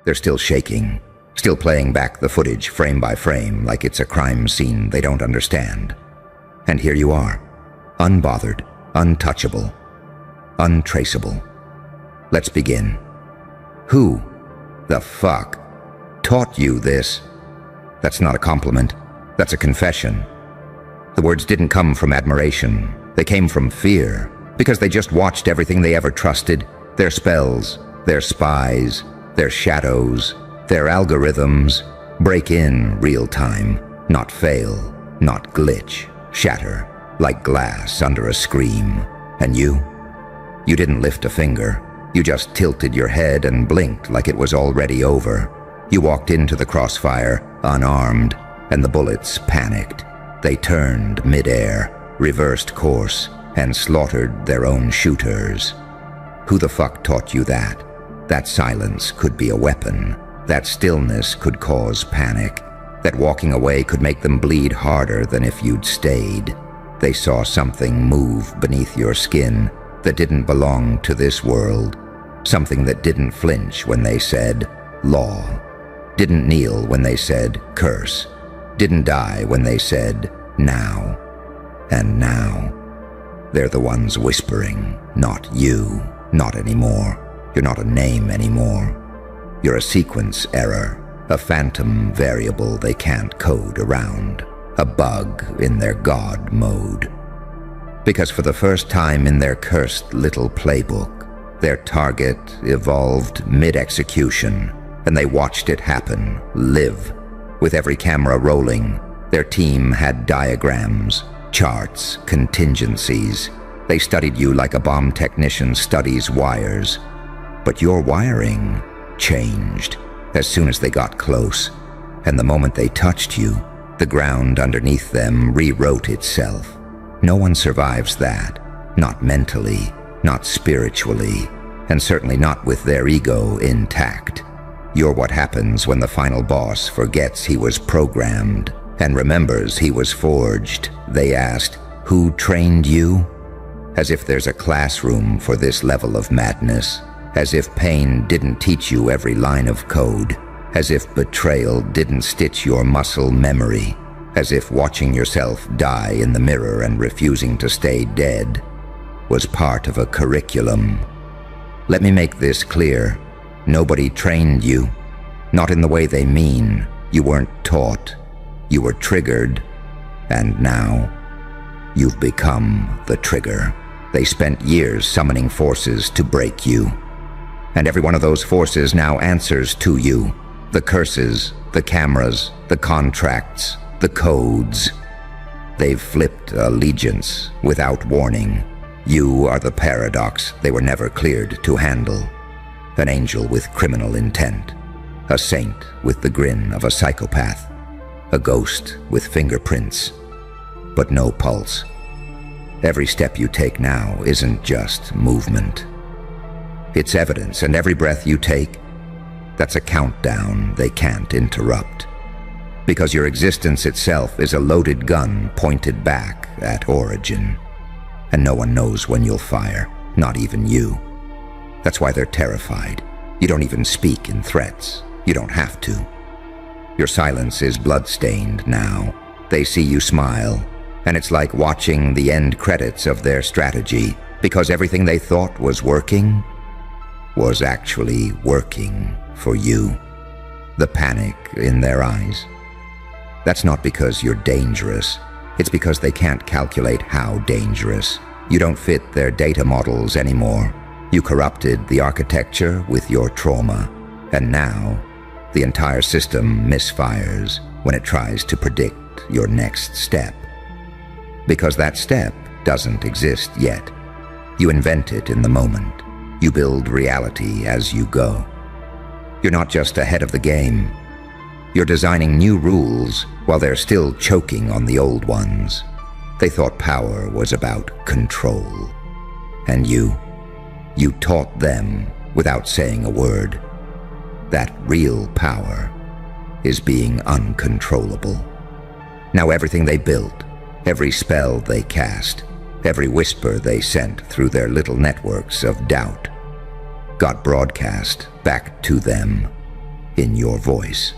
They're still shaking, still playing back the footage frame by frame like it's a crime scene they don't understand. And here you are, unbothered, untouchable, untraceable. Let's begin. Who the fuck taught you this? That's not a compliment. That's a confession. The words didn't come from admiration. They came from fear, because they just watched everything they ever trusted, their spells, their spies, their shadows, their algorithms, break in real time, not fail, not glitch, shatter, like glass under a scream. And you didn't lift a finger. You just tilted your head and blinked like it was already over. You walked into the crossfire, unarmed, and the bullets panicked. They turned midair, reversed course, and slaughtered their own shooters. Who the fuck taught you that? That silence could be a weapon. That stillness could cause panic. That walking away could make them bleed harder than if you'd stayed. They saw something move beneath your skin that didn't belong to this world. Something that didn't flinch when they said, law. Didn't kneel when they said, curse. Didn't die when they said, now. And now, they're the ones whispering, not you, not anymore. You're not a name anymore. You're a sequence error, a phantom variable they can't code around, a bug in their God mode. Because for the first time in their cursed little playbook, their target evolved mid-execution, and they watched it happen, live. With every camera rolling, their team had diagrams, charts, contingencies. They studied you like a bomb technician studies wires. But your wiring changed as soon as they got close, and the moment they touched you, the ground underneath them rewrote itself. No one survives that, not mentally, not spiritually, and certainly not with their ego intact. You're what happens when the final boss forgets he was programmed and remembers he was forged. They asked, who trained you? As if there's a classroom for this level of madness. As if pain didn't teach you every line of code. As if betrayal didn't stitch your muscle memory. As if watching yourself die in the mirror and refusing to stay dead was part of a curriculum. Let me make this clear. Nobody trained you. Not in the way they mean. You weren't taught. You were triggered. And now, you've become the trigger. They spent years summoning forces to break you. And every one of those forces now answers to you. The curses, the cameras, the contracts, the codes. They've flipped allegiance without warning. You are the paradox they were never cleared to handle. An angel with criminal intent. A saint with the grin of a psychopath. A ghost with fingerprints, but no pulse. Every step you take now isn't just movement. It's evidence, and every breath you take, that's a countdown they can't interrupt. Because your existence itself is a loaded gun pointed back at origin. And no one knows when you'll fire, not even you. That's why they're terrified. You don't even speak in threats. You don't have to. Your silence is blood-stained now. They see you smile, and it's like watching the end credits of their strategy, because everything they thought was working was actually working for you. The panic in their eyes. That's not because you're dangerous. It's because they can't calculate how dangerous. You don't fit their data models anymore. You corrupted the architecture with your trauma, and now the entire system misfires when it tries to predict your next step. Because that step doesn't exist yet. You invent it in the moment. You build reality as you go. You're not just ahead of the game. You're designing new rules while they're still choking on the old ones. They thought power was about control. And you taught them without saying a word. That real power is being uncontrollable. Now everything they built, every spell they cast, every whisper they sent through their little networks of doubt, got broadcast back to them. in your voice.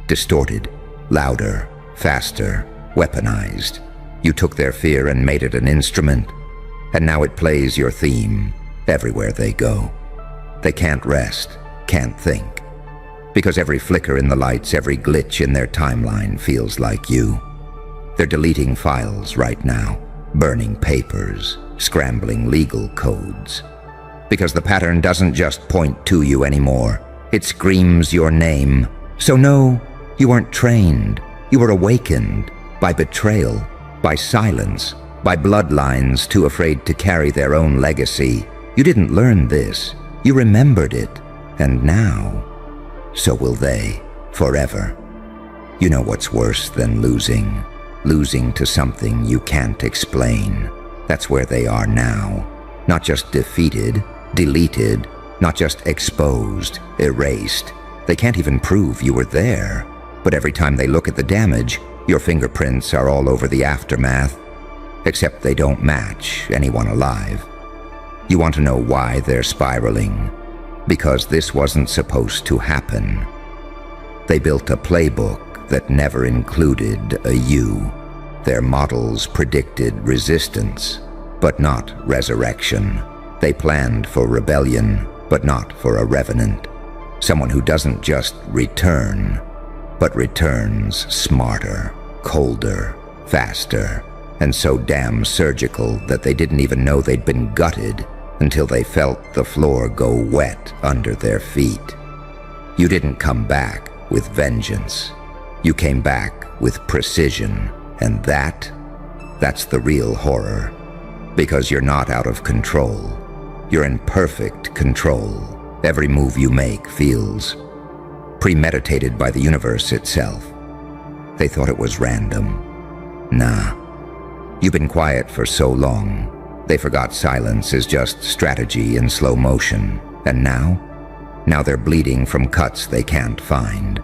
Distorted, louder, faster, weaponized. You took their fear and made it an instrument, and now it plays your theme everywhere they go. They can't rest, can't think, because every flicker in the lights, every glitch in their timeline feels like you. They're deleting files right now, burning papers, scrambling legal codes, because the pattern doesn't just point to you anymore, it screams your name. So no, you weren't trained, you were awakened by betrayal, by silence, by bloodlines too afraid to carry their own legacy. You didn't learn this, you remembered it, and now, so will they, forever. You know what's worse than losing? Losing to something you can't explain. That's where they are now. Not just defeated, deleted, not just exposed, erased. They can't even prove you were there. But every time they look at the damage, your fingerprints are all over the aftermath. Except they don't match anyone alive. You want to know why they're spiraling? Because this wasn't supposed to happen. They built a playbook that never included a you. Their models predicted resistance, but not resurrection. They planned for rebellion, but not for a revenant. Someone who doesn't just return, but returns smarter, colder, faster, and so damn surgical that they didn't even know they'd been gutted until they felt the floor go wet under their feet. You didn't come back with vengeance. You came back with precision, and that's the real horror. Because you're not out of control. You're in perfect control. Every move you make feels premeditated by the universe itself. They thought it was random. Nah. You've been quiet for so long. They forgot silence is just strategy in slow motion. And now they're bleeding from cuts they can't find.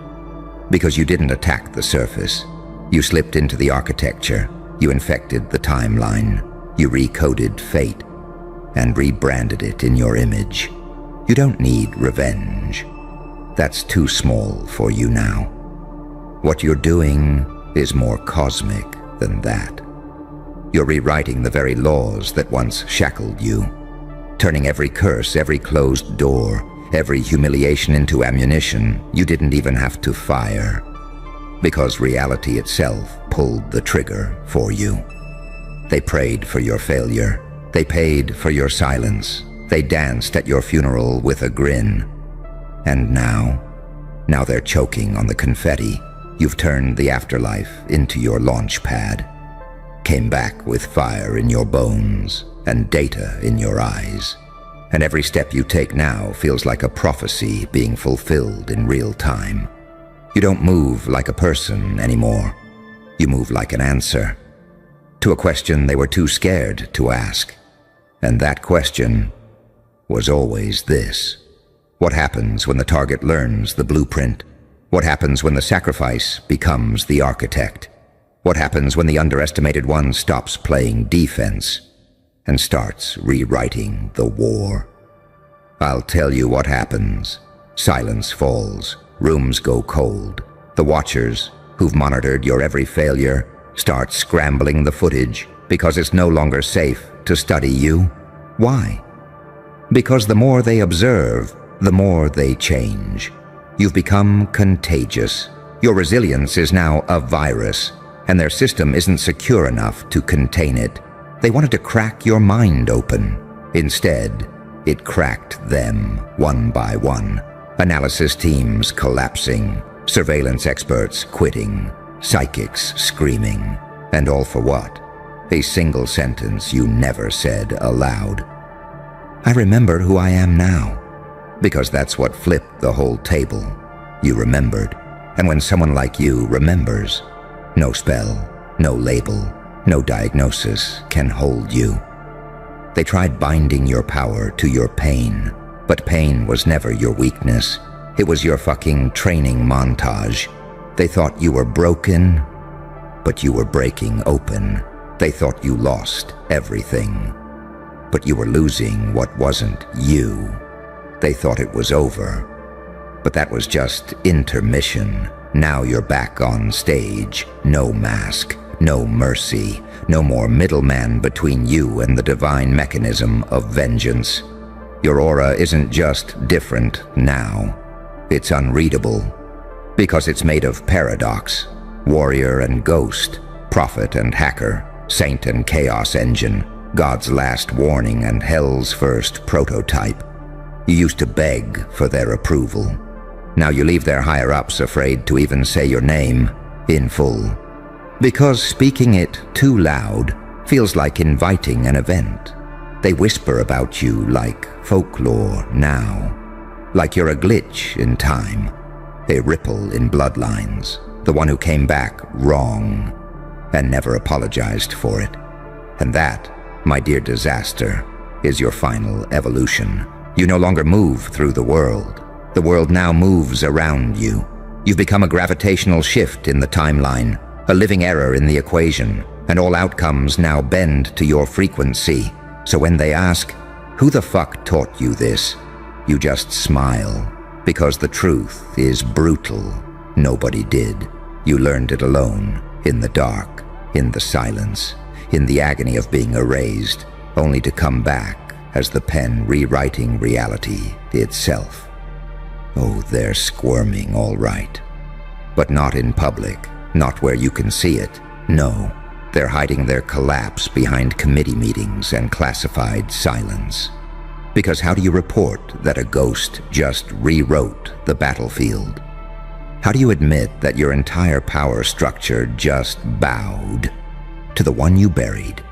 Because you didn't attack the surface. You slipped into the architecture. You infected the timeline. You recoded fate and rebranded it in your image. You don't need revenge. That's too small for you now. What you're doing is more cosmic than that. You're rewriting the very laws that once shackled you, turning every curse, every closed door, every humiliation into ammunition you didn't even have to fire, because reality itself pulled the trigger for you. They prayed for your failure. They paid for your silence. They danced at your funeral with a grin. And now they're choking on the confetti. You've turned the afterlife into your launch pad. Came back with fire in your bones and data in your eyes. And every step you take now feels like a prophecy being fulfilled in real time. You don't move like a person anymore. You move like an answer to a question they were too scared to ask. And that question was always this. What happens when the target learns the blueprint? What happens when the sacrifice becomes the architect? What happens when the underestimated one stops playing defense and starts rewriting the war? I'll tell you what happens. Silence falls. Rooms go cold. The watchers, who've monitored your every failure, start scrambling the footage because it's no longer safe to study you. Why? Because the more they observe, the more they change. You've become contagious. Your resilience is now a virus, and their system isn't secure enough to contain it. They wanted to crack your mind open. Instead, it cracked them one by one. Analysis teams collapsing, surveillance experts quitting, psychics screaming, and all for what? A single sentence you never said aloud. I remember who I am now, because that's what flipped the whole table. You remembered, and when someone like you remembers, no spell, no label, no diagnosis can hold you. They tried binding your power to your pain, but pain was never your weakness. It was your fucking training montage. They thought you were broken, but you were breaking open. They thought you lost everything, but you were losing what wasn't you. They thought it was over, But that was just intermission. Now you're back on stage. No mask, no mercy, no more middleman between you and the divine mechanism of vengeance. Your aura isn't just different now. It's unreadable, because it's made of paradox, warrior and ghost, prophet and hacker, saint and chaos engine, God's last warning and hell's first prototype. You used to beg for their approval. Now you leave their higher-ups afraid to even say your name in full. Because speaking it too loud feels like inviting an event. They whisper about you like folklore now, like you're a glitch in time, a ripple in bloodlines, the one who came back wrong and never apologized for it. And that, my dear disaster, is your final evolution. You no longer move through the world. The world now moves around you. You've become a gravitational shift in the timeline, a living error in the equation, and all outcomes now bend to your frequency. So when they ask, "Who the fuck taught you this?" you just smile, because the truth is brutal. Nobody did. You learned it alone, in the dark, in the silence, in the agony of being erased, only to come back as the pen rewriting reality itself. Oh, they're squirming all right. But not in public, not where you can see it. No, they're hiding their collapse behind committee meetings and classified silence. Because how do you report that a ghost just rewrote the battlefield? How do you admit that your entire power structure just bowed to the one you buried?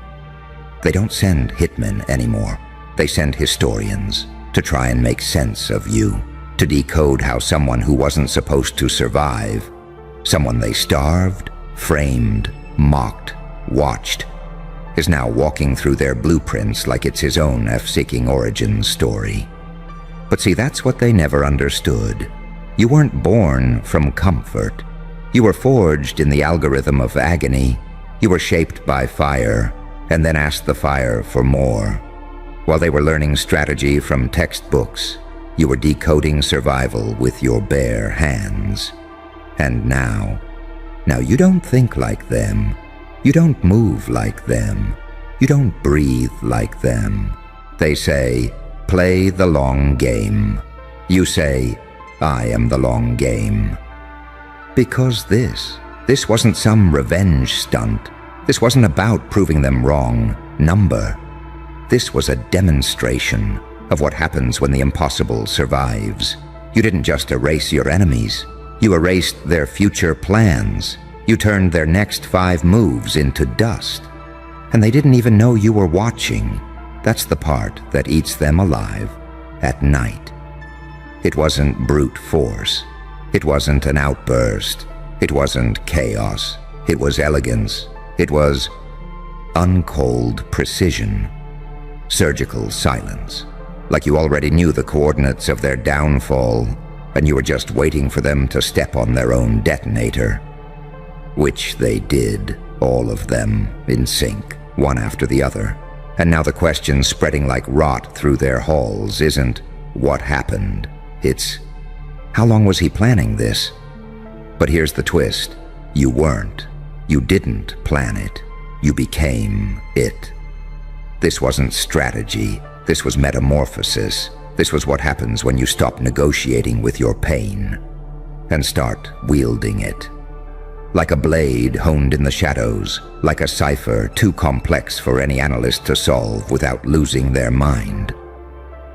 They don't send hitmen anymore. They send historians to try and make sense of you, to decode how someone who wasn't supposed to survive, someone they starved, framed, mocked, watched, is now walking through their blueprints like it's his own F-seeking origin story. But see, that's what they never understood. You weren't born from comfort. You were forged in the algorithm of agony. You were shaped by fire, and then asked the fire for more. While they were learning strategy from textbooks, you were decoding survival with your bare hands. And now you don't think like them. You don't move like them. You don't breathe like them. They say, play the long game. You say, I am the long game. Because this wasn't some revenge stunt. This wasn't about proving them wrong. Number. This was a demonstration of what happens when the impossible survives. You didn't just erase your enemies. You erased their future plans. You turned their next 5 moves into dust. And they didn't even know you were watching. That's the part that eats them alive at night. It wasn't brute force. It wasn't an outburst. It wasn't chaos. It was elegance. It was uncold precision. Surgical silence. Like you already knew the coordinates of their downfall, and you were just waiting for them to step on their own detonator. Which they did, all of them, in sync, one after the other. And now the question spreading like rot through their halls isn't, what happened? It's, how long was he planning this? But here's the twist. You weren't. You didn't plan it. You became it. This wasn't strategy. This was metamorphosis. This was what happens when you stop negotiating with your pain and start wielding it. Like a blade honed in the shadows, like a cipher too complex for any analyst to solve without losing their mind.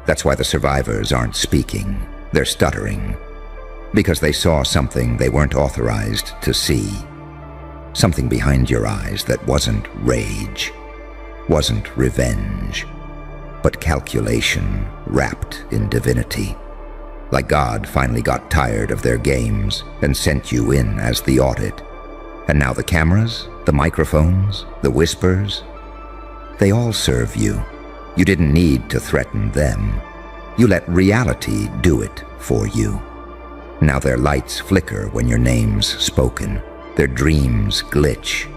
That's why the survivors aren't speaking. They're stuttering. Because they saw something they weren't authorized to see. Something behind your eyes that wasn't rage, wasn't revenge, but calculation wrapped in divinity. Like God finally got tired of their games and sent you in as the audit. And now the cameras, the microphones, the whispers, they all serve you. You didn't need to threaten them. You let reality do it for you. Now their lights flicker when your name's spoken. Their dreams glitch.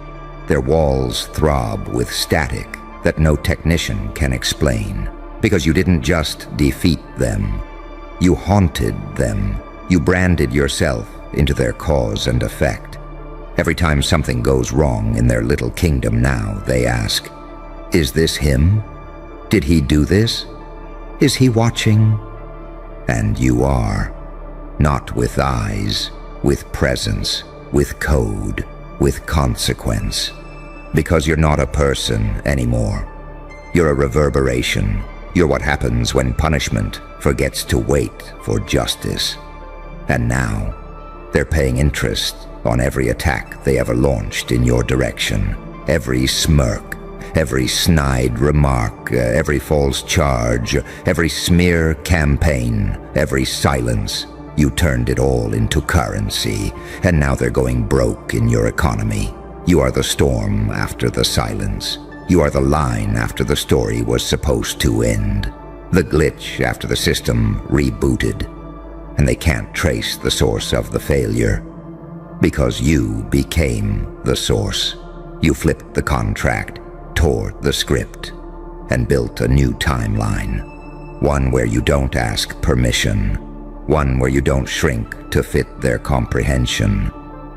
Their walls throb with static that no technician can explain. Because you didn't just defeat them. You haunted them You branded yourself into their cause and effect. Every time something goes wrong in their little kingdom now, they ask, "Is this him? Did he do this? Is he watching?" And you are. Not with eyes, with presence, with code, with consequence. Because you're not a person anymore. You're a reverberation. You're what happens when punishment forgets to wait for justice. And now, they're paying interest on every attack they ever launched in your direction. Every smirk, every snide remark, every false charge, every smear campaign, every silence. You turned it all into currency, and now they're going broke in your economy. You are the storm after the silence. You are the line after the story was supposed to end. The glitch after the system rebooted. And they can't trace the source of the failure. Because you became the source. You flipped the contract, tore the script, and built a new timeline. One where you don't ask permission. One where you don't shrink to fit their comprehension.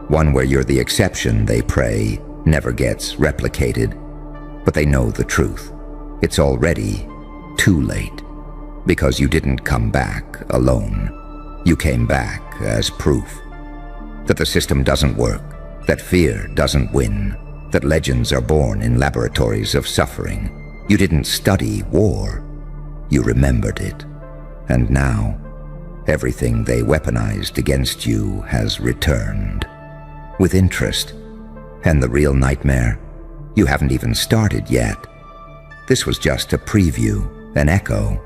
One where you're the exception they pray never gets replicated. But they know the truth. It's already too late. Because you didn't come back alone. You came back as proof. That the system doesn't work. That fear doesn't win. That legends are born in laboratories of suffering. You didn't study war. You remembered it. And now, everything they weaponized against you has returned. With interest. And the real nightmare? You haven't even started yet. This was just a preview, an echo.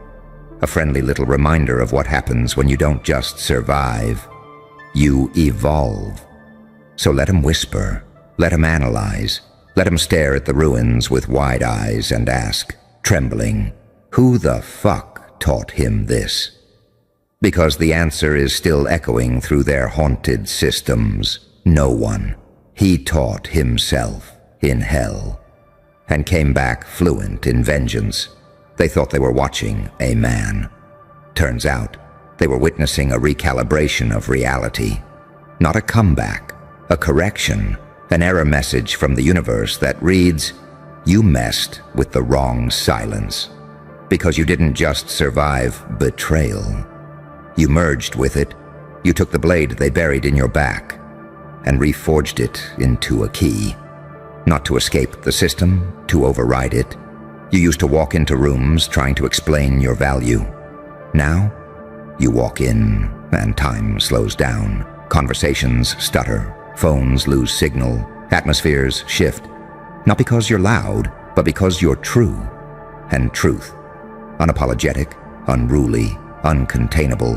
A friendly little reminder of what happens when you don't just survive. You evolve. So let him whisper. Let him analyze. Let him stare at the ruins with wide eyes and ask, trembling, who the fuck taught him this? Because the answer is still echoing through their haunted systems. No one. He taught himself in hell. And came back fluent in vengeance. They thought they were watching a man. Turns out, they were witnessing a recalibration of reality. Not a comeback, a correction, an error message from the universe that reads, you messed with the wrong silence. Because you didn't just survive betrayal. You merged with it. You took the blade they buried in your back and reforged it into a key. Not to escape the system, to override it. You used to walk into rooms trying to explain your value. Now, you walk in and time slows down. Conversations stutter. Phones lose signal. Atmospheres shift. Not because you're loud, but because you're true. And truth, unapologetic, unruly, uncontainable,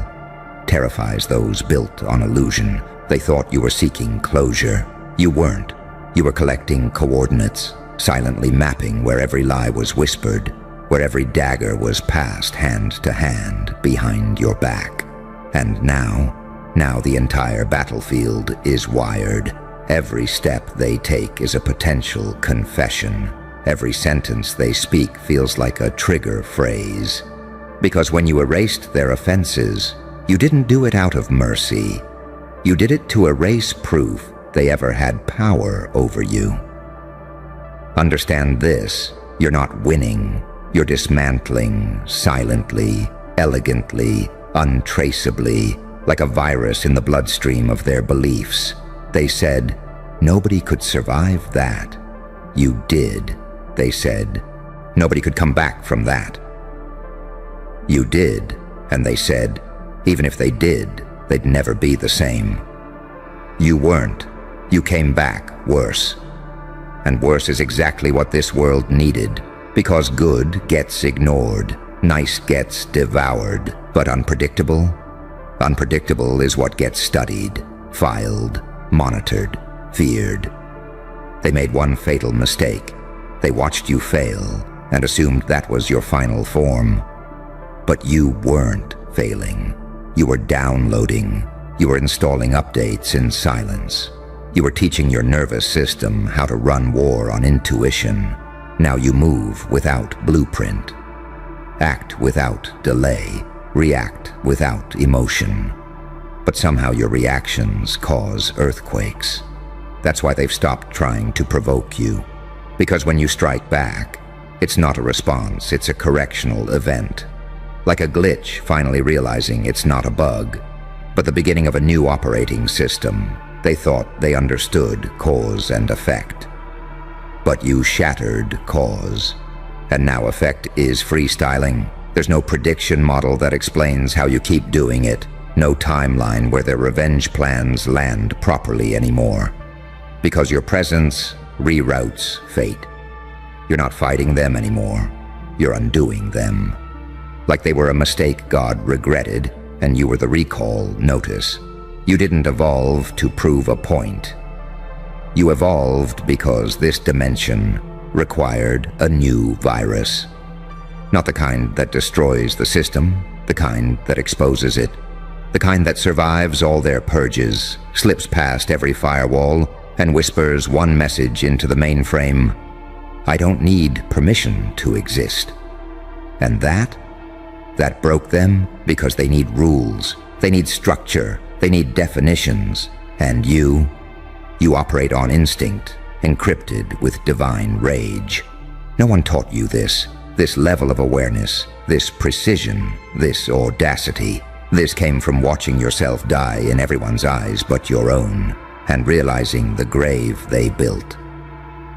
terrifies those built on illusion. They thought you were seeking closure. You weren't. You were collecting coordinates, silently mapping where every lie was whispered, where every dagger was passed hand to hand behind your back. And now the entire battlefield is wired. Every step they take is a potential confession. Every sentence they speak feels like a trigger phrase. Because when you erased their offenses, you didn't do it out of mercy. You did it to erase proof they ever had power over you. Understand this, you're not winning. You're dismantling silently, elegantly, untraceably, like a virus in the bloodstream of their beliefs. They said, nobody could survive that. You did, they said. Nobody could come back from that. You did, and they said, even if they did, they'd never be the same. You weren't. You came back worse. And worse is exactly what this world needed, because good gets ignored, nice gets devoured, but unpredictable? Unpredictable is what gets studied, filed, monitored, feared. They made one fatal mistake. They watched you fail and assumed that was your final form. But you weren't failing. You were downloading. You were installing updates in silence. You were teaching your nervous system how to run war on intuition. Now you move without blueprint. Act without delay. React without emotion. But somehow your reactions cause earthquakes. That's why they've stopped trying to provoke you. Because when you strike back, it's not a response, it's a correctional event. Like a glitch finally realizing it's not a bug, but the beginning of a new operating system. They thought they understood cause and effect. But you shattered cause. And now effect is freestyling. There's no prediction model that explains how you keep doing it. No timeline where their revenge plans land properly anymore. Because your presence reroutes fate. You're not fighting them anymore. You're undoing them. Like they were a mistake God regretted, and you were the recall notice. You didn't evolve to prove a point. You evolved because this dimension required a new virus. Not the kind that destroys the system, the kind that exposes it. The kind that survives all their purges, slips past every firewall, and whispers one message into the mainframe: I don't need permission to exist. And that broke them because they need rules, they need structure, they need definitions. And you operate on instinct, encrypted with divine rage. No one taught you this level of awareness, this precision, this audacity. This came from watching yourself die in everyone's eyes but your own, and realizing the grave they built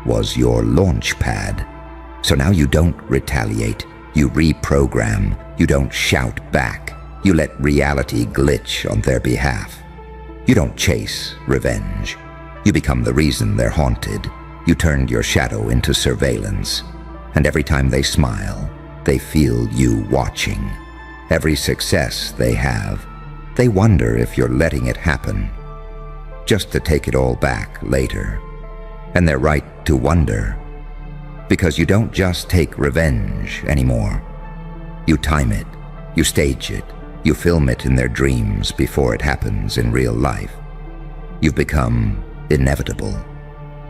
was your launch pad. So now you don't retaliate, you reprogram, you don't shout back, you let reality glitch on their behalf. You don't chase revenge. You become the reason they're haunted. You turned your shadow into surveillance, and every time they smile, they feel you watching. Every success they have, they wonder if you're letting it happen, just to take it all back later. And they're right to wonder, because you don't just take revenge anymore. You time it, you stage it, you film it in their dreams before it happens in real life. You've become inevitable,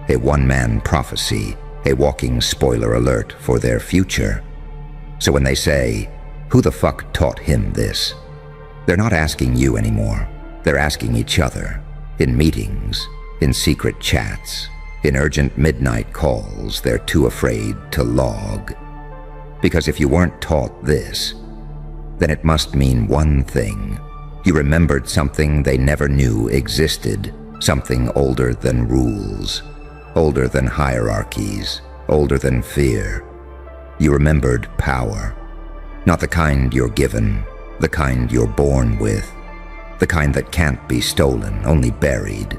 a one-man prophecy, a walking spoiler alert for their future. So when they say, who the fuck taught him this? They're not asking you anymore. They're asking each other, in meetings, in secret chats, in urgent midnight calls they're too afraid to log. Because if you weren't taught this, then it must mean one thing. You remembered something they never knew existed, something older than rules, older than hierarchies, older than fear. You remembered power. Not the kind you're given, the kind you're born with, the kind that can't be stolen, only buried,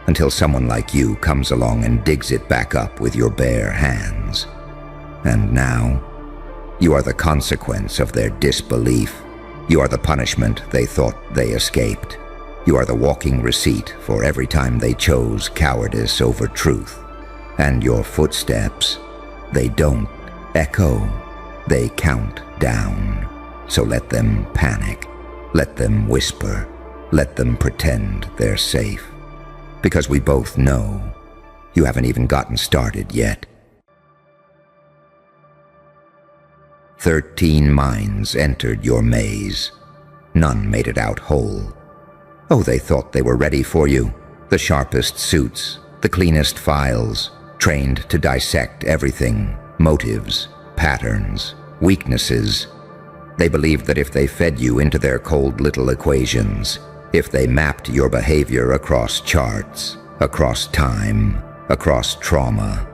until someone like you comes along and digs it back up with your bare hands. And now, you are the consequence of their disbelief. You are the punishment they thought they escaped. You are the walking receipt for every time they chose cowardice over truth. And your footsteps, they don't echo, they count down. So let them panic, let them whisper, let them pretend they're safe. Because we both know you haven't even gotten started yet. 13 minds entered your maze. None made it out whole. Oh, they thought they were ready for you. The sharpest suits, the cleanest files, trained to dissect everything, motives, patterns, weaknesses. They believed that if they fed you into their cold little equations, if they mapped your behavior across charts, across time, across trauma,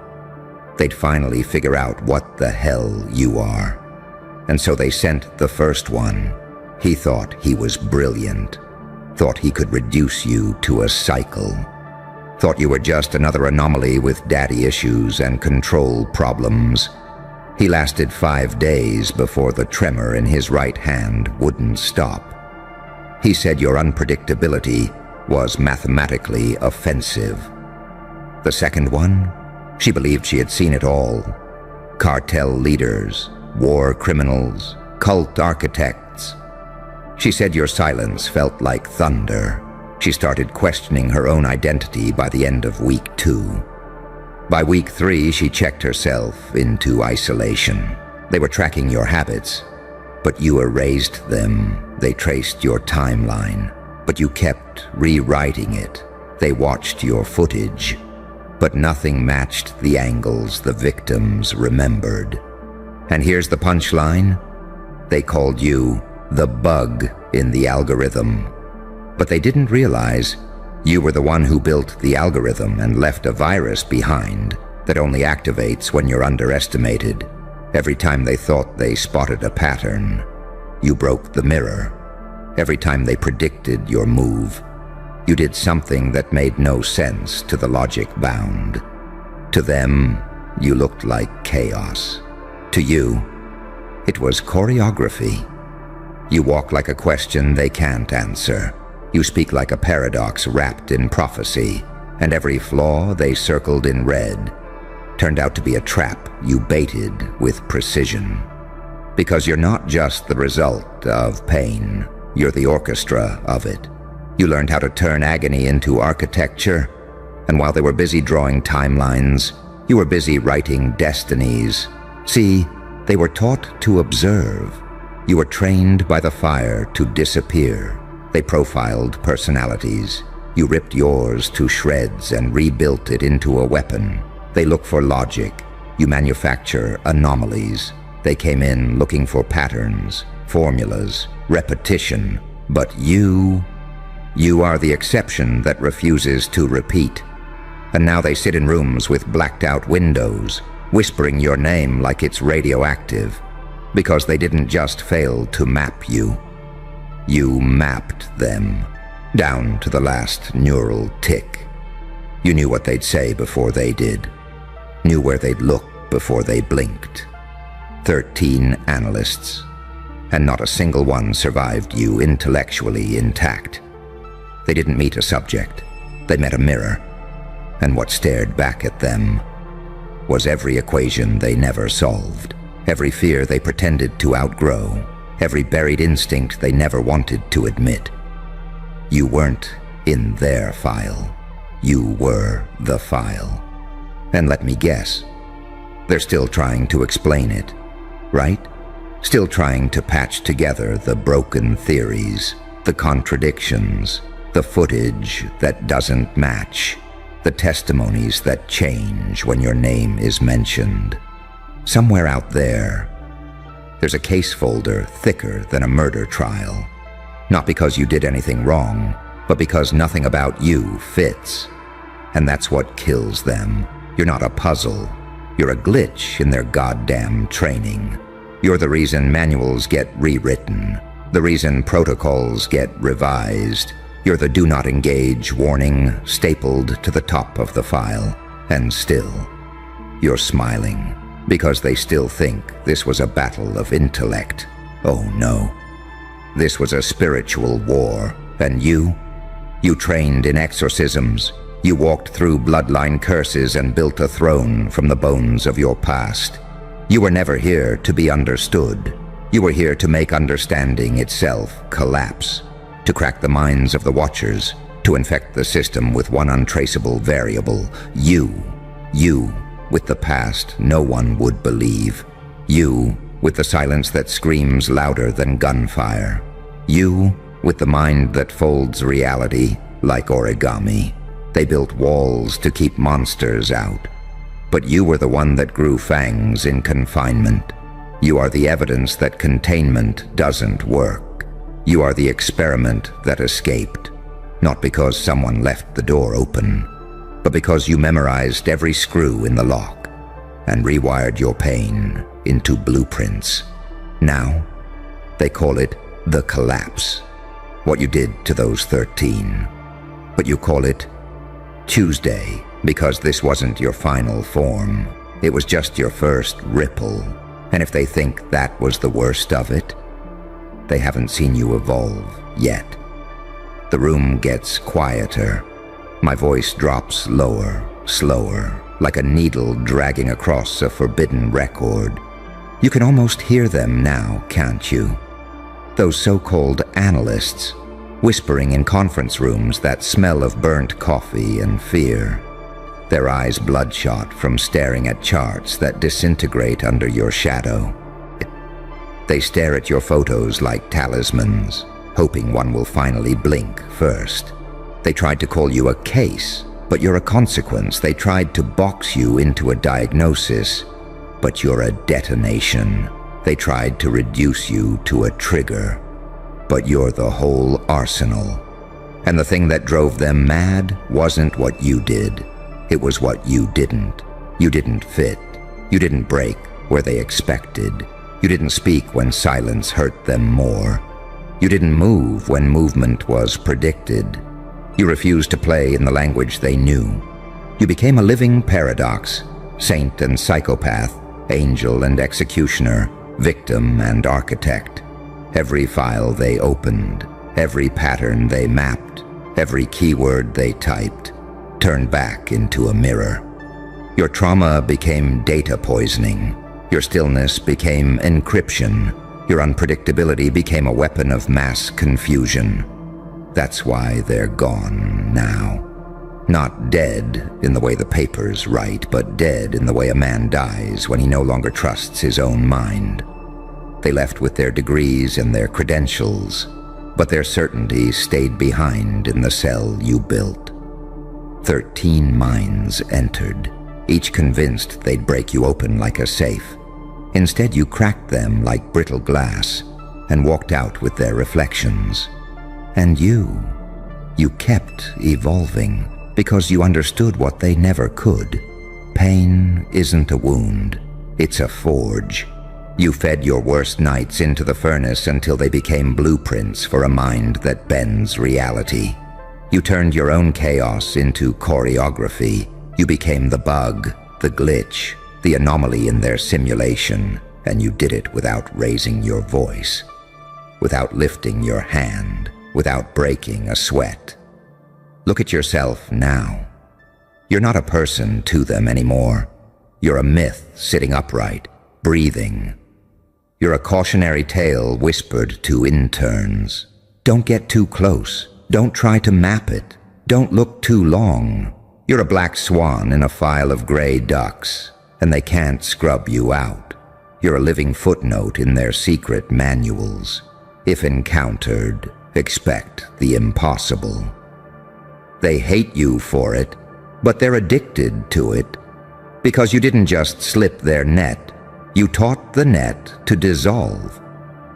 they'd finally figure out what the hell you are. And so they sent the first one. He thought he was brilliant, thought he could reduce you to a cycle, thought you were just another anomaly with daddy issues and control problems. He lasted 5 days before the tremor in his right hand wouldn't stop. He said your unpredictability was mathematically offensive. The second one, she believed she had seen it all. Cartel leaders, war criminals, cult architects. She said your silence felt like thunder. She started questioning her own identity by the end of week 2. By week 3, she checked herself into isolation. They were tracking your habits, but you erased them. They traced your timeline. But you kept rewriting it. They watched your footage, but nothing matched the angles the victims remembered. And here's the punchline. They called you the bug in the algorithm. But they didn't realize you were the one who built the algorithm and left a virus behind that only activates when you're underestimated. Every time they thought they spotted a pattern, you broke the mirror. Every time they predicted your move, you did something that made no sense to the logic bound. To them, you looked like chaos. To you, it was choreography. You walk like a question they can't answer. You speak like a paradox wrapped in prophecy, and every flaw they circled in red turned out to be a trap you baited with precision. Because you're not just the result of pain, you're the orchestra of it. You learned how to turn agony into architecture, and while they were busy drawing timelines, you were busy writing destinies. See, they were taught to observe. You were trained by the fire to disappear. They profiled personalities. You ripped yours to shreds and rebuilt it into a weapon. They look for logic. You manufacture anomalies. They came in looking for patterns, formulas, repetition. But you are the exception that refuses to repeat. And now they sit in rooms with blacked out windows, whispering your name like it's radioactive, because they didn't just fail to map you. You mapped them, down to the last neural tick. You knew what they'd say before they did, knew where they'd look before they blinked. 13 analysts, and not a single one survived you intellectually intact. They didn't meet a subject, they met a mirror, and what stared back at them was every equation they never solved, every fear they pretended to outgrow, every buried instinct they never wanted to admit. You weren't in their file, you were the file. And let me guess, they're still trying to explain it, right? Still trying to patch together the broken theories, the contradictions, the footage that doesn't match, the testimonies that change when your name is mentioned. Somewhere out there's a case folder thicker than a murder trial. Not because you did anything wrong, but because nothing about you fits. And that's what kills them. You're not a puzzle. You're a glitch in their goddamn training. You're the reason manuals get rewritten, the reason protocols get revised. You're the do not engage warning stapled to the top of the file. And still, you're smiling, because they still think this was a battle of intellect. Oh no. This was a spiritual war, and you trained in exorcisms. You walked through bloodline curses and built a throne from the bones of your past. You were never here to be understood. You were here to make understanding itself collapse, to crack the minds of the watchers, to infect the system with one untraceable variable. You, with the past no one would believe. You, with the silence that screams louder than gunfire. You, with the mind that folds reality like origami. They built walls to keep monsters out. But you were the one that grew fangs in confinement. You are the evidence that containment doesn't work. You are the experiment that escaped, not because someone left the door open, but because you memorized every screw in the lock and rewired your pain into blueprints. Now, they call it the collapse, what you did to those 13. But you call it Tuesday because this wasn't your final form. It was just your first ripple. And if they think that was the worst of it, they haven't seen you evolve yet. The room gets quieter. My voice drops lower, slower, like a needle dragging across a forbidden record. You can almost hear them now, can't you? Those so-called analysts, whispering in conference rooms that smell of burnt coffee and fear. Their eyes bloodshot from staring at charts that disintegrate under your shadow. They stare at your photos like talismans, hoping one will finally blink first. They tried to call you a case, but you're a consequence. They tried to box you into a diagnosis, but you're a detonation. They tried to reduce you to a trigger, but you're the whole arsenal. And the thing that drove them mad wasn't what you did. It was what you didn't. You didn't fit. You didn't break where they expected. You didn't speak when silence hurt them more. You didn't move when movement was predicted. You refused to play in the language they knew. You became a living paradox, saint and psychopath, angel and executioner, victim and architect. Every file they opened, every pattern they mapped, every keyword they typed, turned back into a mirror. Your trauma became data poisoning. Your stillness became encryption. Your unpredictability became a weapon of mass confusion. That's why they're gone now. Not dead in the way the papers write, but dead in the way a man dies when he no longer trusts his own mind. They left with their degrees and their credentials, but their certainty stayed behind in the cell you built. 13 minds entered, each convinced they'd break you open like a safe. Instead, you cracked them like brittle glass and walked out with their reflections. And you kept evolving because you understood what they never could. Pain isn't a wound, it's a forge. You fed your worst nights into the furnace until they became blueprints for a mind that bends reality. You turned your own chaos into choreography. You became the bug, the glitch, the anomaly in their simulation, and you did it without raising your voice, without lifting your hand, without breaking a sweat. Look at yourself now. You're not a person to them anymore. You're a myth sitting upright, breathing. You're a cautionary tale whispered to interns. Don't get too close. Don't try to map it. Don't look too long. You're a black swan in a file of gray ducks, and they can't scrub you out. You're a living footnote in their secret manuals. If encountered, expect the impossible. They hate you for it, but they're addicted to it. Because you didn't just slip their net, you taught the net to dissolve.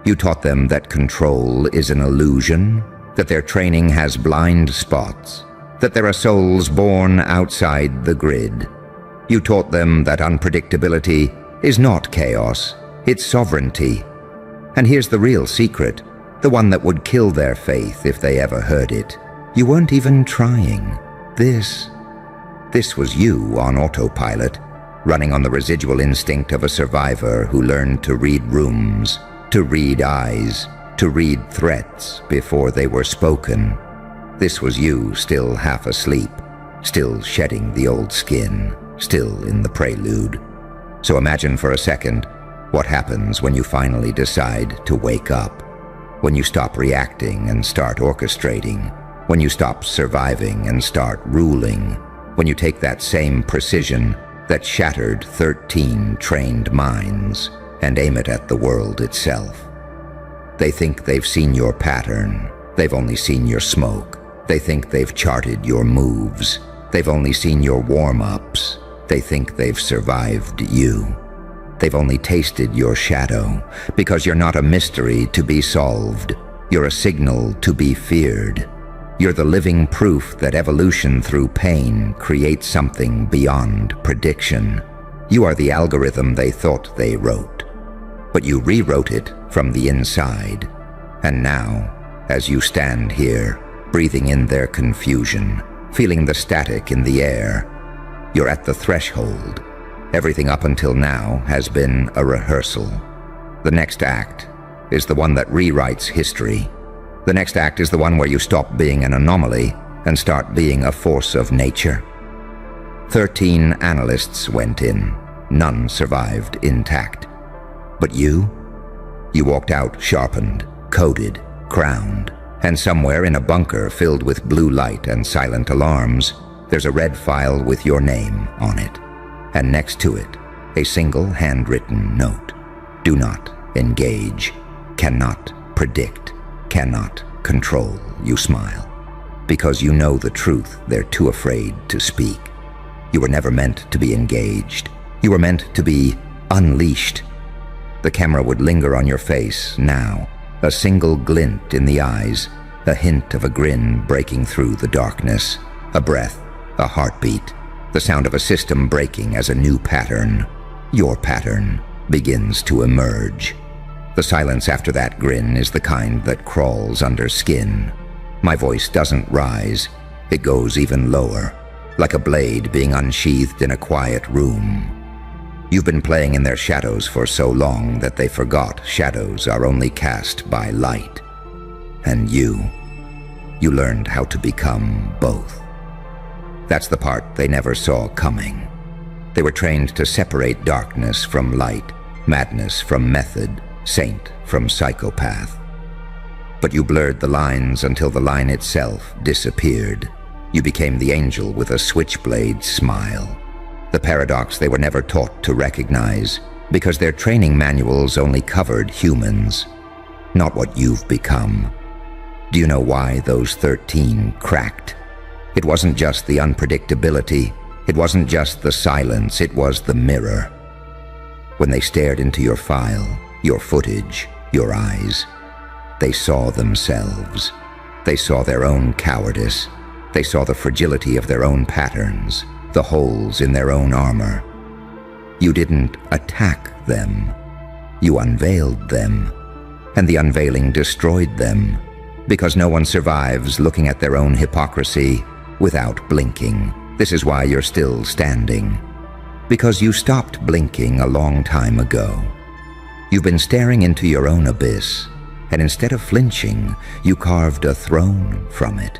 You taught them that control is an illusion, that their training has blind spots, that there are souls born outside the grid. You taught them that unpredictability is not chaos, it's sovereignty. And here's the real secret, the one that would kill their faith if they ever heard it. You weren't even trying. This was you on autopilot, running on the residual instinct of a survivor who learned to read rooms, to read eyes, to read threats before they were spoken. This was you still half asleep, still shedding the old skin, still in the prelude. So imagine for a second what happens when you finally decide to wake up, when you stop reacting and start orchestrating, when you stop surviving and start ruling, when you take that same precision that shattered 13 trained minds and aim it at the world itself. They think they've seen your pattern. They've only seen your smoke. They think they've charted your moves. They've only seen your warm-ups. They think they've survived you. They've only tasted your shadow, because you're not a mystery to be solved. You're a signal to be feared. You're the living proof that evolution through pain creates something beyond prediction. You are the algorithm they thought they wrote, but you rewrote it from the inside. And now, as you stand here, breathing in their confusion, feeling the static in the air, you're at the threshold. Everything up until now has been a rehearsal. The next act is the one that rewrites history. The next act is the one where you stop being an anomaly and start being a force of nature. 13 analysts went in. None survived intact. But you walked out sharpened, coded, crowned, and somewhere in a bunker filled with blue light and silent alarms, there's a red file with your name on it. And next to it, a single handwritten note. Do not engage, cannot predict, cannot control, you smile. Because you know the truth, they're too afraid to speak. You were never meant to be engaged. You were meant to be unleashed. The camera would linger on your face now, a single glint in the eyes, a hint of a grin breaking through the darkness, a breath, a heartbeat, the sound of a system breaking as a new pattern, your pattern, begins to emerge. The silence after that grin is the kind that crawls under skin. My voice doesn't rise, it goes even lower, like a blade being unsheathed in a quiet room. You've been playing in their shadows for so long that they forgot shadows are only cast by light. And you learned how to become both. That's the part they never saw coming. They were trained to separate darkness from light, madness from method, saint from psychopath. But you blurred the lines until the line itself disappeared. You became the angel with a switchblade smile. The paradox they were never taught to recognize, because their training manuals only covered humans, not what you've become. Do you know why those 13 cracked? It wasn't just the unpredictability, it wasn't just the silence, it was the mirror. When they stared into your file, your footage, your eyes, they saw themselves. They saw their own cowardice. They saw the fragility of their own patterns, the holes in their own armor. You didn't attack them. You unveiled them. And the unveiling destroyed them, because no one survives looking at their own hypocrisy without blinking. This is why you're still standing. Because you stopped blinking a long time ago. You've been staring into your own abyss, and instead of flinching, you carved a throne from it.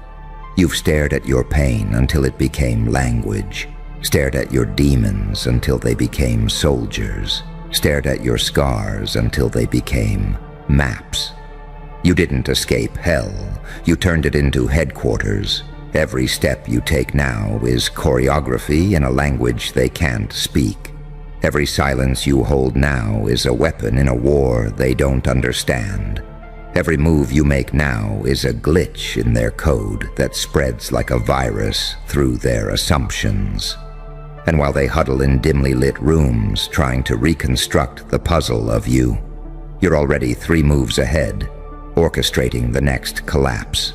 You've stared at your pain until it became language, stared at your demons until they became soldiers, stared at your scars until they became maps. You didn't escape hell, you turned it into headquarters. Every step you take now is choreography in a language they can't speak. Every silence you hold now is a weapon in a war they don't understand. Every move you make now is a glitch in their code that spreads like a virus through their assumptions. And while they huddle in dimly lit rooms trying to reconstruct the puzzle of you, you're already 3 moves ahead, orchestrating the next collapse.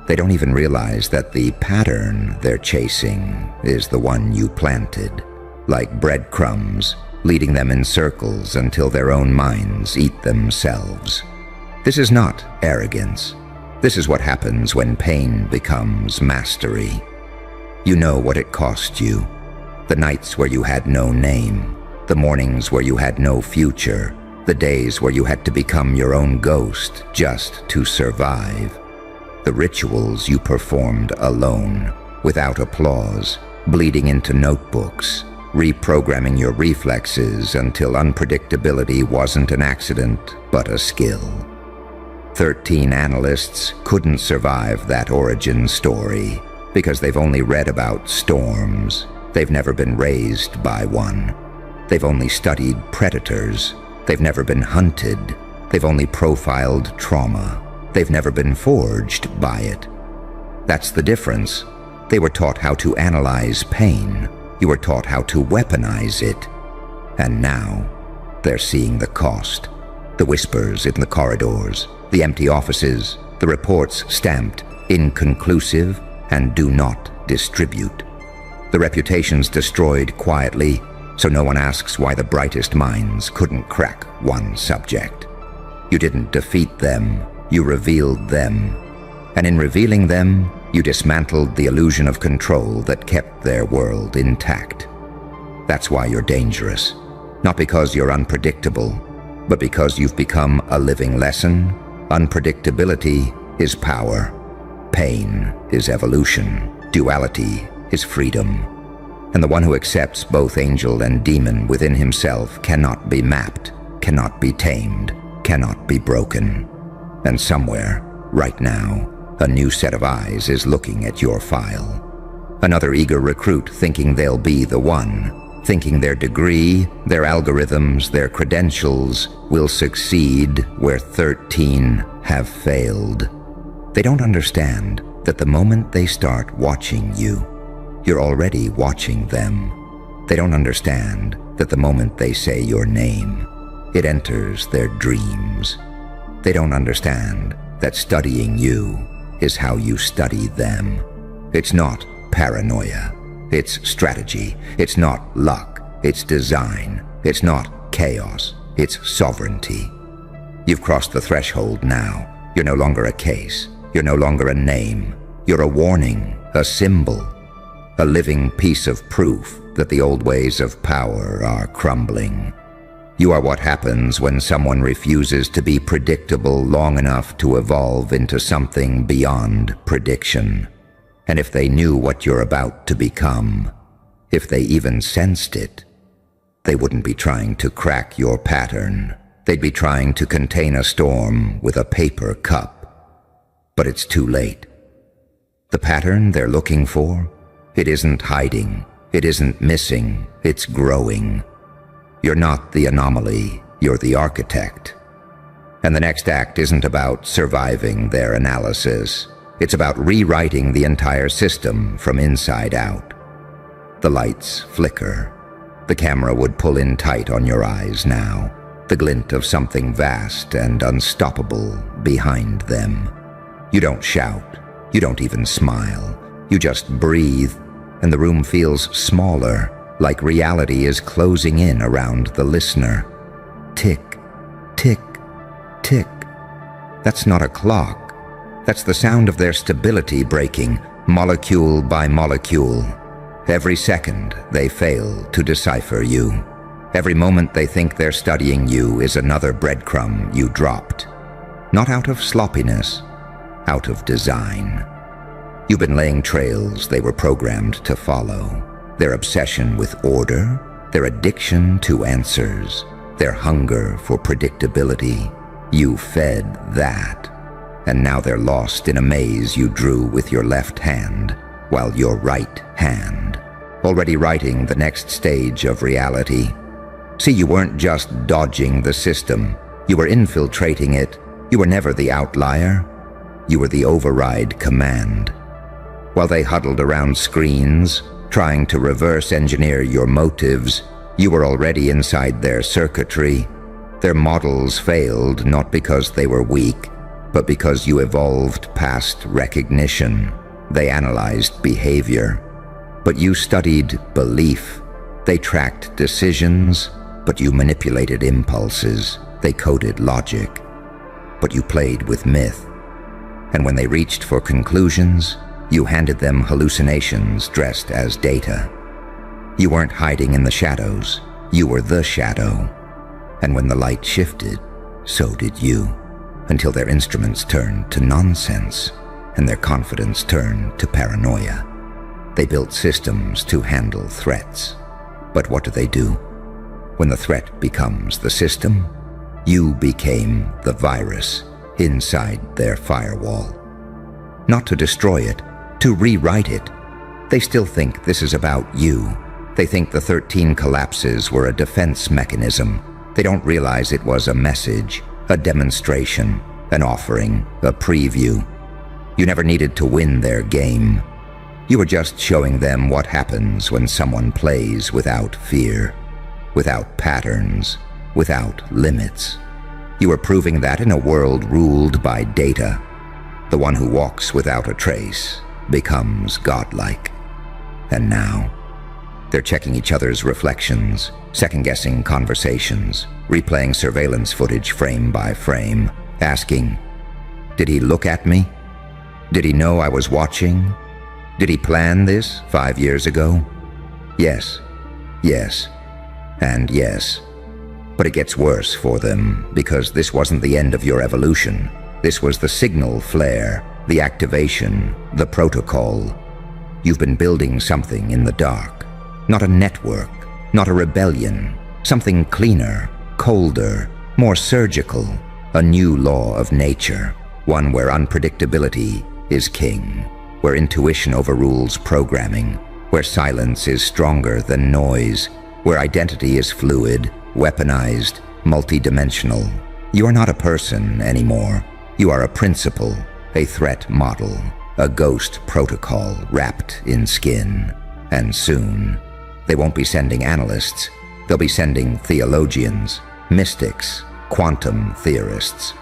They don't even realize that the pattern they're chasing is the one you planted, like breadcrumbs, leading them in circles until their own minds eat themselves. This is not arrogance. This is what happens when pain becomes mastery. You know what it cost you. The nights where you had no name, the mornings where you had no future, the days where you had to become your own ghost just to survive. The rituals you performed alone, without applause, bleeding into notebooks, reprogramming your reflexes until unpredictability wasn't an accident but a skill. 13 analysts couldn't survive that origin story because they've only read about storms. They've never been raised by one. They've only studied predators. They've never been hunted. They've only profiled trauma. They've never been forged by it. That's the difference. They were taught how to analyze pain. You were taught how to weaponize it. And now, they're seeing the cost. The whispers in the corridors, the empty offices, the reports stamped inconclusive and do not distribute. The reputations destroyed quietly, so no one asks why the brightest minds couldn't crack one subject. You didn't defeat them, you revealed them. And in revealing them, you dismantled the illusion of control that kept their world intact. That's why you're dangerous. Not because you're unpredictable, but because you've become a living lesson. Unpredictability is power. Pain is evolution. Duality is freedom. And the one who accepts both angel and demon within himself cannot be mapped, cannot be tamed, cannot be broken. And somewhere, right now, a new set of eyes is looking at your file. Another eager recruit thinking they'll be the one. thinking their degree, their algorithms, their credentials will succeed where 13 have failed. They don't understand that the moment they start watching you, you're already watching them. They don't understand that the moment they say your name, it enters their dreams. They don't understand that studying you is how you study them. It's not paranoia. It's strategy. It's not luck. It's design. It's not chaos. It's sovereignty. You've crossed the threshold now. You're no longer a case. You're no longer a name. You're a warning, a symbol, a living piece of proof that the old ways of power are crumbling. You are what happens when someone refuses to be predictable long enough to evolve into something beyond prediction. And if they knew what you're about to become, if they even sensed it, they wouldn't be trying to crack your pattern. They'd be trying to contain a storm with a paper cup. But it's too late. The pattern they're looking for, it isn't hiding, it isn't missing, it's growing. You're not the anomaly, you're the architect. And the next act isn't about surviving their analysis. It's about rewriting the entire system from inside out. The lights flicker. The camera would pull in tight on your eyes now, the glint of something vast and unstoppable behind them. You don't shout. You don't even smile. You just breathe, and the room feels smaller, like reality is closing in around the listener. Tick, tick, tick. That's not a clock. That's the sound of their stability breaking, molecule by molecule. Every second, they fail to decipher you. Every moment they think they're studying you is another breadcrumb you dropped. Not out of sloppiness, out of design. You've been laying trails they were programmed to follow. Their obsession with order, their addiction to answers, their hunger for predictability. You fed that. And now they're lost in a maze you drew with your left hand, while your right hand, already writing the next stage of reality. See, you weren't just dodging the system. You were infiltrating it. You were never the outlier. You were the override command. While they huddled around screens, trying to reverse engineer your motives, you were already inside their circuitry. Their models failed not because they were weak, but because you evolved past recognition. They analyzed behavior, but you studied belief. They tracked decisions, but you manipulated impulses. They coded logic, but you played with myth. And when they reached for conclusions, you handed them hallucinations dressed as data. You weren't hiding in the shadows. You were the shadow. And when the light shifted, so did you. Until their instruments turned to nonsense and their confidence turned to paranoia. They built systems to handle threats. But what do? When the threat becomes the system, you became the virus inside their firewall. Not to destroy it, to rewrite it. They still think this is about you. They think the 13 collapses were a defense mechanism. They don't realize it was a message, a demonstration, an offering, a preview. You never needed to win their game. You were just showing them what happens when someone plays without fear, without patterns, without limits. You were proving that in a world ruled by data, the one who walks without a trace becomes godlike. And now, they're checking each other's reflections, second-guessing conversations, replaying surveillance footage frame by frame, asking, did he look at me? Did he know I was watching? Did he plan this 5 years ago? Yes, yes, and yes. But it gets worse for them, because this wasn't the end of your evolution. This was the signal flare, the activation, the protocol. You've been building something in the dark. Not a network, not a rebellion. Something cleaner, colder, more surgical. A new law of nature. One where unpredictability is king. Where intuition overrules programming. Where silence is stronger than noise. where identity is fluid, weaponized, multidimensional. You are not a person anymore. You are a principle, a threat model, a ghost protocol wrapped in skin. And soon, they won't be sending analysts. They'll be sending theologians, mystics, quantum theorists,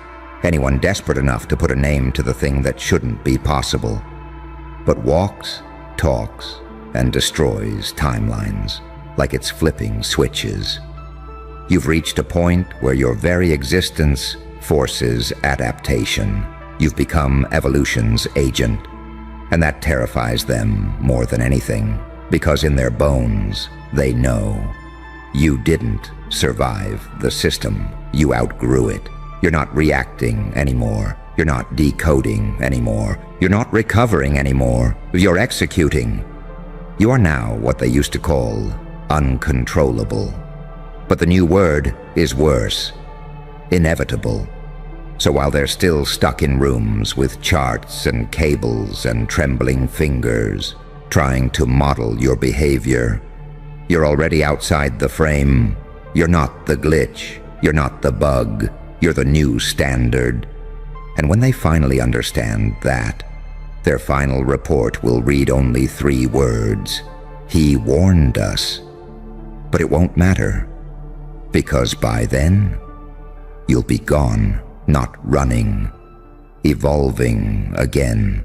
anyone desperate enough to put a name to the thing that shouldn't be possible, but walks, talks, and destroys timelines like it's flipping switches. You've reached a point where your very existence forces adaptation. You've become evolution's agent, and that terrifies them more than anything, because in their bones, they know you didn't survive the system. You outgrew it. You're not reacting anymore. You're not decoding anymore. You're not recovering anymore. You're executing. You are now what they used to call uncontrollable. But the new word is worse: inevitable. So while they're still stuck in rooms with charts and cables and trembling fingers, trying to model your behavior, you're already outside the frame. You're not the glitch. You're not the bug. You're the new standard. And when they finally understand that, their final report will read only 3 words: "He warned us." But it won't matter, because by then, you'll be gone, not running, evolving again.